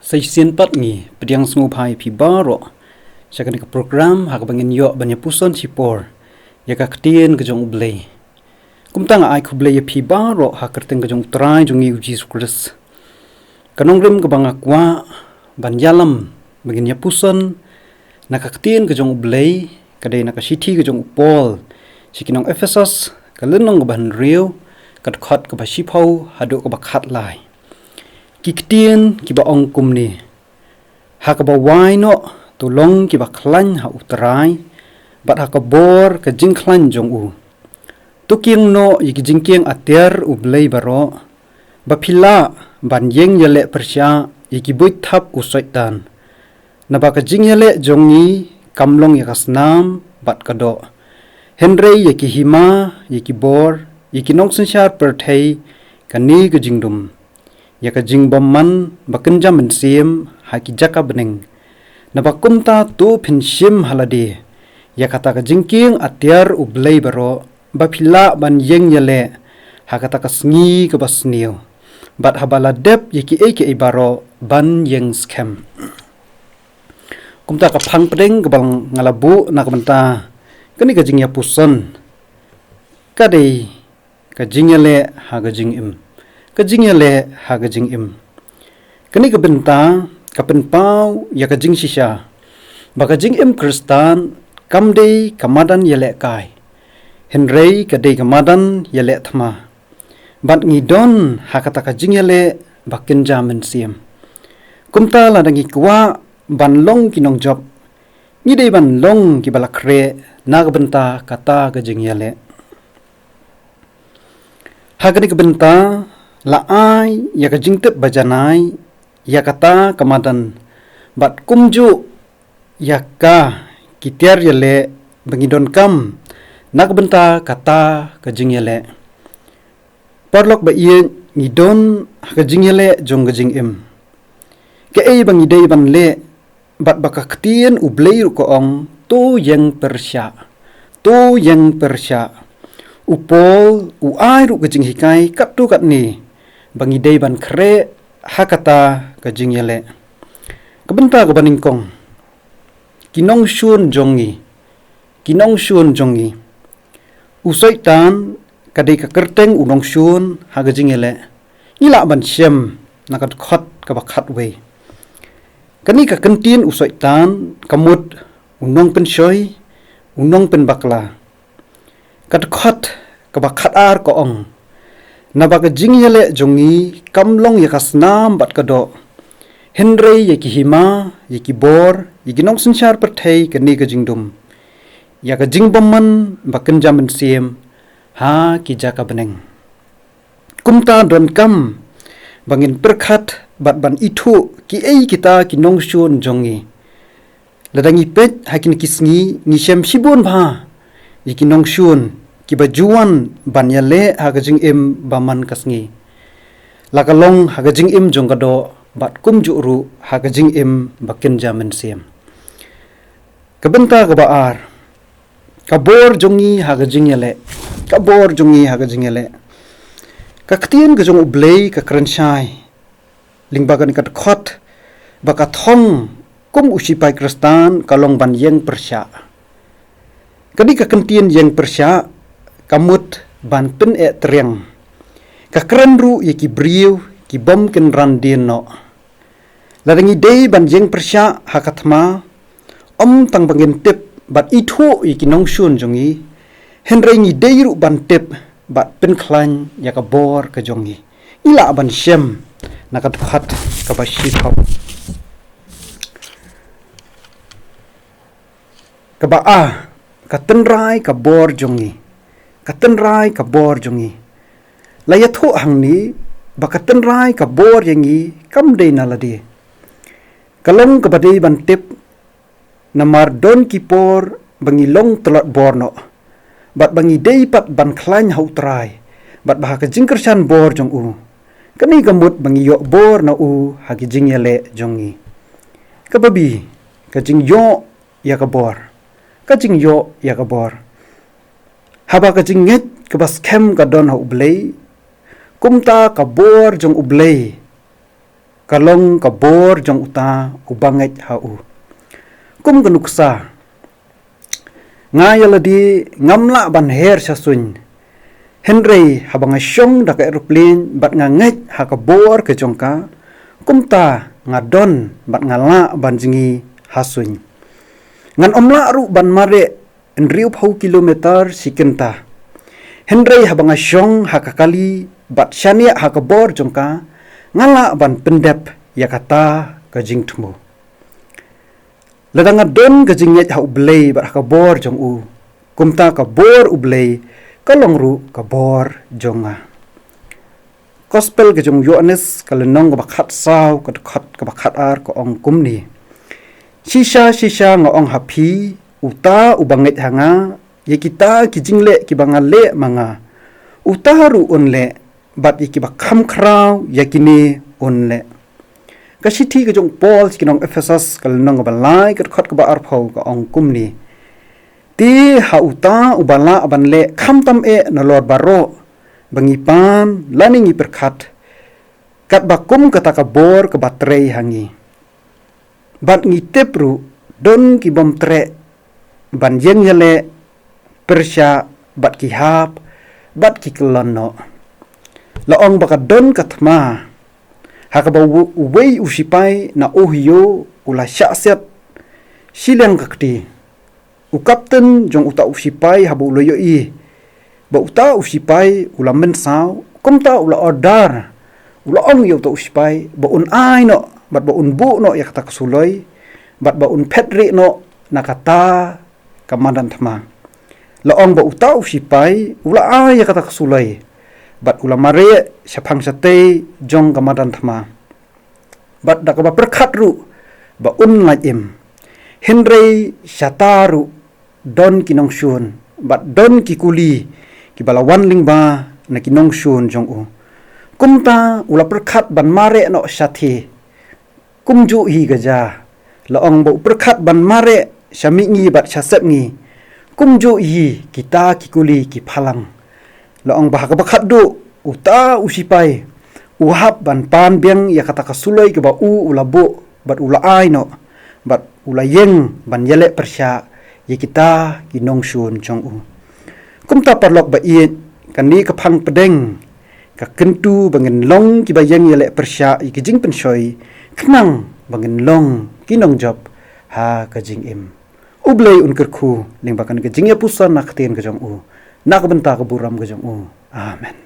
Say pat ngi pediang sengupai pi baro syakani ka program hak bangin yo banya puson sipor ya ka ktien ke jong ublei kumtang ai ku blei pi baro hak kerteng ke jong trai jong i Jesus Christ kanong rim ke banga kwa ban yalam bangin ya puson na ka ktien ke jong ublei kadai na ka city ke jong Paul sikinong Ephesus ka lenong ban rio kat khat ka ba sipau hadu ka ba khat lai Kiktien kiba ong kumni hakaba waino tulong kiba klan ha utrai bat hakabor ka jingklan jong u tuking no yiki jingkieng atiar ublei baro bapila ban yeng yele persya yiki buit thap u soitan naba ka jing yele jongi kamlong yakasnam bat kado henry yiki hima yiki bor yiki nong sensyar perthei kani ka jingdum Yaka jing man bakenja mensim haki jaka beneng na bakumta tu pinsim haladi yakata ka jingking atiar ublei baro bapila ban yeng yele hakata ka sngi ka basniu bat habala dep yaki eke baro ban yeng scam kumta ka phang pedeng ka bang ngalabu na kamenta kani ka jing ya puson kadai ka jing yele ha ka jing im Kajing yale ha kajing im. Kani ka benta ka penpau ya kajing sisya. Ba kajing im Kristan kamdei kamadan yale kai. Henry kadei kamadan yale thama. Bat ngidon ha kata kajing yale bakin jamin siam. Kumta ladangi kwa banlong kinong job. Ngidei banlong ki balakre na ka benta kata kajing yale. Ha kani ka benta Laai ya ka jingtep bajanai ya kata kamadan bat kumju ya ka kitiar yale bangidon kam nak benta kata ka jing yale parlok ba iye ngidon ka jing yale jong ka jing im ke ei bangidei ban le bat baka ktien ublei ru ko ong tu yang persya upol u ai ru ka jing hikai kat tu kat ni bangidei ban kre hakata ka jing yale kabenta ka baningkong kinong shun jongi usoi tan kadai ka kerteng unong shun ha ka jing yale ngila ban syem nakat khat ka bakhat we kani ka kentin usoi tan kamut unong pen shoy unong pen bakla kat khat ka bakhat ar ko ong Nabaka jing yale jongi kamlong yakasnam bat kado Henry yaki hima yaki bor yaki nong sensyar perthei kani ka jingdum yaka jingbaman baken jamin siem ha ki jaka beneng kumta don kam bangin perkhat bat ban itu ki ei kita ki nong shun jongi ladangi pet hakin kisngi ni syem sibun bha yaki nong shun Kiba juan ban yale hagajing im baman kasngi. Lakalong hagajing im jong kado bat kum juru hagajing im bakin jamin siem. Kabenta kabaar. Kabor jongi hagajing yale. Kaktien kajong ublei ka krensyai. Lingbagan kat khot baka thong kum usipai Kristan kalong ban yeng persya. Kadi kakentien yeng persya kamut ban pen triang ka krenru yaki briu ki bom ken randin no ladangi dei ban jeng persya hakatma tang bangin tip bat ithu yaki nong shun jongi henry ni dei ru ban tip bat pen klan yaka bor ka jongi ila ban shem nakat khat ka bashi thau ka ba ka tenrai ka bor jongi Katenrai ka bor jongi layatho hangni bakatenrai ka bor yangi kamdei naladi kalong ka badei bantip namar don kipor bangilong telot borno bat bangi dei pat ban klan hautrai bat bahaka jingkersan bor jong u kani gamut bangi yo bor na u hagi jing yale jongi kababi ka jing yo ya ka bor ka jing yo ya ka bor Haba ka jinget ka bas kem ka don ha ublei kumta ka bor jong ublei kalong kabor jong uta ubanget hau. Kum genuksa ngayaladi ngamla ban her sasun. Henry habang asyong daka aeroplane bat nganget hakabor ke jongka. Kumta ngadon bat ngala ban jingi hasun. Ngan omla ru ban mare enriup hau kilometer sikenta. Henry habang asyong hakakali bat syania hakabor jongka ngala ban pendep yakata ke jing tumu. Ladang adon ke jinget hau blei bat hakabor jong u. Kumta kabor u blei kalong ru kabor jonga. Gospel ke jong Yohanes kalenong ke bakat saw ke dekat ke bakat ar ke ong kumni. Sisa nga ong hapi uta ubanget hanga ye kita ki jingle ki bangale manga. Uta haru onle bat ye ki bakam kraw yakini onle. Kasiti ke jong Paul kinong Ephesus kalenong ke balai ke dekat ke ba ar phau ke ong kumni. Ti ha uta ubala abanle khamtam na lord baro bangipan laningi perkat kat bakum kata kabor ke baterai hangi bat ngitip ru don ki bom tre ban jeng yale persya bat ki hap bat ki kelono laong bakat don katma hakaba uwei usipai na ohio ula syaset silang kakti u kapten jong uta usipai habu loyo i ba uta usipai ula mensaw kumta ula order ula ong yo uta usipai ba un ai no bat ba un bu no ya kata kesuloi bat ba un petri no nakata kamadan thama laong ba uta usipai ula ai ya kata kesuloi bat ula mare syapang sate jong kamadan thama bat dakaba perkhat ru ba un laim Henry Shataru don kinong syun bat don kikuli ki balawan lingba na kinong syun jong u. Kumta ula perkhat ban mare no syati. Kumju hi gaja. Laong ba perkhat ban mare syami ngi bat syasep ngi. Kumju hi kita kikuli ki phalang. Laong ba hakabakhat du uta usipai. Uhap ban pan biang ya kata kasuloi ke ba u ula bu bat ula ai no. Bat ula yeng ban yele persya ye kita kinong syun jong u. Kumta parlok ba iet kani kapang pedeng ka kentu bangen long ki bayang yele persya i kijing pensoi kenang bangen long kinong job ha kajing im ublei unkerku ling bakan kajing ya pusan nakten kajong u nak benta keburam kajong u amen.